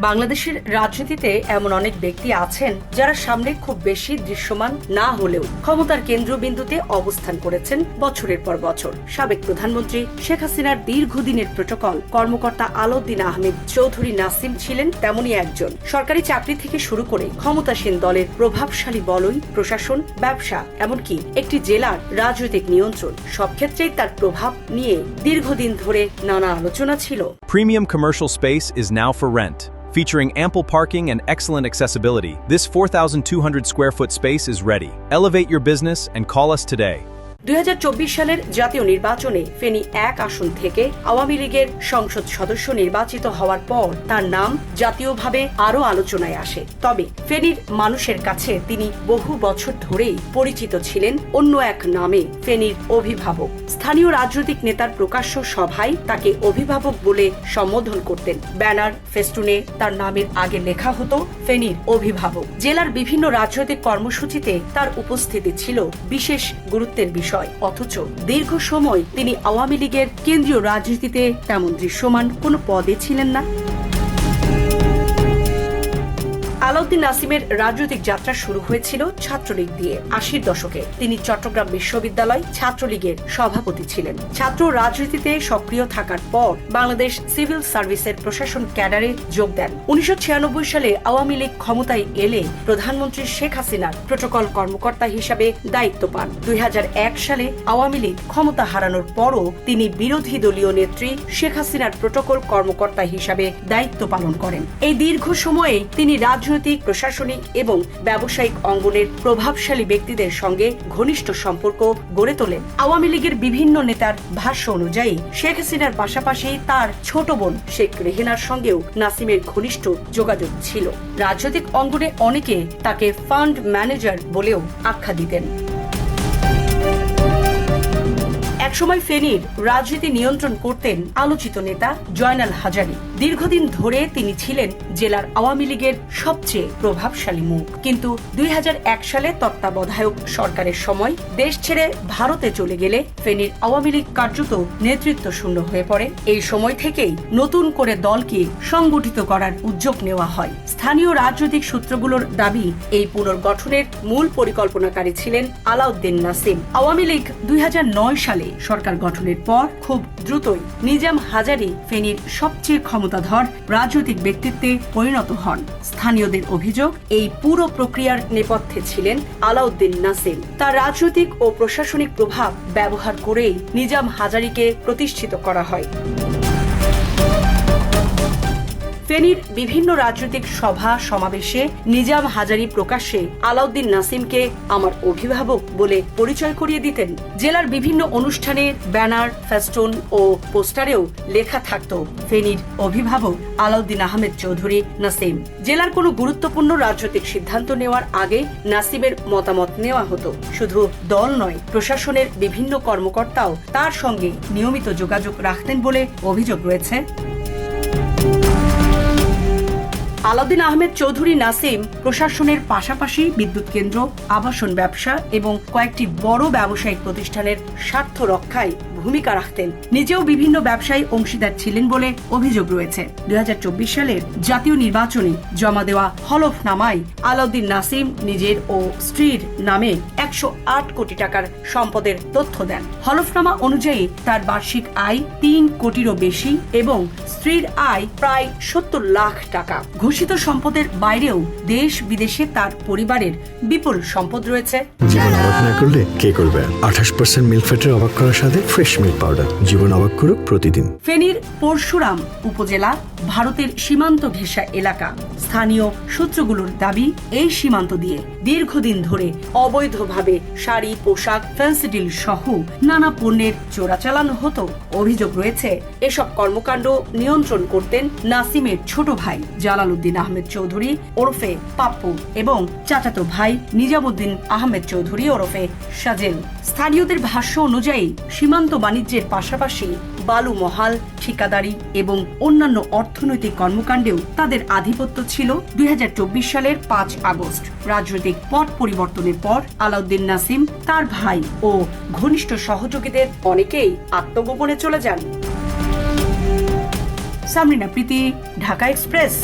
বাংলাদেশের রাজনীতিতে এমন অনেক ব্যক্তি আছেন যারা সামনে খুব বেশি দৃশ্যমান না হলেও ক্ষমতার কেন্দ্রবিন্দুতে অবস্থান করেছেন বছরের পর বছর। সাবেক প্রধানমন্ত্রী শেখ হাসিনার দীর্ঘদিনের প্রোটোকল কর্মকর্তা আলাউদ্দিন আহমেদ চৌধুরী নাসিম ছিলেন তেমনই একজন। সরকারি চাকরি থেকে শুরু করে ক্ষমতাসীন দলের প্রভাবশালী বলয়, প্রশাসন, ব্যবসা, এমনকি একটি জেলার রাজনৈতিক নিয়ন্ত্রণ, সব ক্ষেত্রেই তার প্রভাব নিয়ে দীর্ঘদিন ধরে নানা আলোচনা ছিল। Premium commercial space is now for rent. Featuring ample parking and excellent accessibility, this 4,200 square foot space is ready. Elevate your business and call us today. 2024 সালের জাতীয় নির্বাচনে ফেনী 1 আসন থেকে আওয়ামী লীগের সংসদ সদস্য নির্বাচিত হওয়ার পর তার নাম জাতীয়ভাবে আরও আলোচনায় আসে। তবে ফেনীর মানুষের কাছে তিনি বহু বছর ধরেই পরিচিত ছিলেন অন্য এক নামে, ফেনীর অভিভাবক। স্থানীয় রাজনৈতিক নেতার প্রকাশ্য সভায় তাকে অভিভাবক বলে সম্বোধন করতেন। ব্যানার, ফেস্টুনে তার নামের আগে লেখা হতো ফেনীর অভিভাবক। জেলার বিভিন্ন রাজনৈতিক কর্মসূচিতে তার উপস্থিতি ছিল বিশেষ গুরুত্বের বিষয়। অথচ দীর্ঘ সময় তিনি আওয়ামী লীগের কেন্দ্রীয় রাজনীতিতে তেমন দৃশ্যমান কোনো পদে ছিলেন না। আলাউদ্দিন নাসিমের রাজনৈতিক যাত্রা শুরু হয়েছিল ছাত্রলীগ দিয়ে। 80-র দশকে তিনি চট্টগ্রাম বিশ্ববিদ্যালয় ছাত্রলীগের সভাপতি ছিলেন। ছাত্র রাজনীতিতে সক্রিয় থাকার পর বাংলাদেশ সিভিল সার্ভিসের প্রশাসন ক্যাডারে যোগ দেন। 1996 সালে আওয়ামী লীগ ক্ষমতায় এলে প্রধানমন্ত্রী শেখ হাসিনার প্রোটোকল কর্মকর্তা হিসাবে দায়িত্ব পান। 2001 সালে আওয়ামী লীগ ক্ষমতা হারানোর পরও তিনি বিরোধী দলীয় নেত্রী শেখ হাসিনার প্রোটোকল কর্মকর্তা হিসাবে দায়িত্ব পালন করেন। এই দীর্ঘ সময়ে তিনি রাজনৈতিক, প্রশাসনিক এবং ব্যবসায়িক অঙ্গনের প্রভাবশালী ব্যক্তিদের সঙ্গে ঘনিষ্ঠ সম্পর্ক গড়ে তোলেন। আওয়ামী লীগের বিভিন্ন নেতার ভাষ্য অনুযায়ী শেখ হাসিনার পাশাপাশি তার ছোট বোন শেখ রেহেনার সঙ্গেও নাসিমের ঘনিষ্ঠ যোগাযোগ ছিল। রাজনৈতিক অঙ্গনে অনেকে তাকে ফান্ড ম্যানেজার বলেও আখ্যা দিতেন। একসময় ফেনীর রাজনীতি নিয়ন্ত্রণ করতেন আলোচিত নেতা জয়নাল হাজারী। দীর্ঘদিন ধরে তিনি ছিলেন জেলার আওয়ামী লীগের সবচেয়ে প্রভাবশালী মুখ। কিন্তু 2001 সালে তত্ত্বাবধায়ক সরকারের সময় দেশ ছেড়ে ভারতে চলে গেলে ফেনীর আওয়ামী লীগ কার্যত নেতৃত্ব শূন্য হয়ে পড়ে। এই সময় থেকেই নতুন করে দলকে সংগঠিত করার উদ্যোগ নেওয়া হয়। স্থানীয় রাজনৈতিক সূত্রগুলোর দাবি, এই পুনর্গঠনের মূল পরিকল্পনাকারী ছিলেন আলাউদ্দিন নাসিম। আওয়ামী লীগ 2009 সালে সরকার গঠনের পর খুব দ্রুতই নিজাম হাজারী ফেনীর সবচেয়ে ক্ষমতাধর রাজনৈতিক ব্যক্তিত্বে পরিণত হন। স্থানীয়দের অভিযোগ, এই পুরো প্রক্রিয়ার নেপথ্যে ছিলেন আলাউদ্দিন নাসিম। তার রাজনৈতিক ও প্রশাসনিক প্রভাব ব্যবহার করেই নিজাম হাজারীকে প্রতিষ্ঠিত করা হয়। ফেনীর বিভিন্ন রাজনৈতিক সভা সমাবেশে নিজাম হাজারী প্রকাশ্যে আলাউদ্দিন নাসিমকে আমার অভিভাবক বলে পরিচয় করিয়ে দিতেন। জেলার বিভিন্ন অনুষ্ঠানে ব্যানার, ফেস্টুন ও পোস্টারেও লেখা থাকত ফেনীর অভিভাবক আলাউদ্দিন আহমেদ চৌধুরী নাসিম। জেলার কোনো গুরুত্বপূর্ণ রাজনৈতিক সিদ্ধান্ত নেওয়ার আগে নাসিমের মতামত নেওয়া হতো। শুধু দল নয়, প্রশাসনের বিভিন্ন কর্মকর্তাও তার সঙ্গে নিয়মিত যোগাযোগ রাখতেন বলে অভিযোগ রয়েছে। আলাউদ্দিন আহমেদ চৌধুরী নাসিম প্রশাসনের পাশাপাশি বিদ্যুৎ কেন্দ্র, আবাসন ব্যবসা এবং কয়েকটি বড় ব্যবসায়িক প্রতিষ্ঠানের স্বার্থ রক্ষায় ভূমিকা রাখতেন। নিজেও বিভিন্ন ব্যবসায়ী অংশীদার ছিলেন বলে অভিযোগ রয়েছে। 2024 সালের জাতীয় নির্বাচনে জমা দেওয়া হলফনামায় আলাউদ্দিন নাসিম নিজের ও স্ত্রীর নামে 108 কোটি টাকার সম্পদের তথ্য দেন। হলফনামা অনুযায়ী তার বার্ষিক আয় 3 কোটিরও বেশি এবং স্ত্রীর আয় প্রায় 70 লাখ টাকা। ঘোষিত সম্পদের বাইরেও দেশ বিদেশে তার পরিবারের বিপুল সম্পদ রয়েছে। জীবন অবাক না করলে কে করবে? 28% মিল্ক ফ্যাটের অবাক করার সাথে ফ্রেশ মিল্ক পাউডার। জীবন অবাক করুক প্রতিদিন। ফেনীর পরশুরাম উপজেলা ভারতের সীমান্ত ঘেঁষা এলাকা। স্থানীয় সূত্রগুলোর দাবি, এই সীমান্ত দিয়ে দীর্ঘদিন ধরে অবৈধভাবে শাড়ি, পোশাক, ফ্যান্সিডিল সহ নানা পণ্যের চোরাচালান হতো। অভিযোগ রয়েছে এসব কর্মকাণ্ড নিয়ন্ত্রণ করতেন নাসিমের ছোট ভাই জালালউদ্দিন আহমেদ চৌধুরী ওরফে পাপ্পু এবং চাচাতো ভাই নিজামউদ্দিন আহমেদ চৌধুরী ওরফে সাজেল। স্থানীয়দের ভাষ্য অনুযায়ী সীমান্ত বাণিজ্যের পাশাপাশি বালু মহাল, ঠিকাদারি এবং অন্যান্য অর্থনৈতিক কর্মকাণ্ডেও তাদের আধিপত্য ছিল। 2024 সালের 5 আগস্ট রাজনৈতিক পট পরিবর্তনের পর আলাউদ্দিন নাসিম, তার ভাই ও ঘনিষ্ঠ সহযোগীদের অনেকেই আত্মগোপনে চলে যান। সামরিনা প্রীতি, ঢাকা এক্সপ্রেস।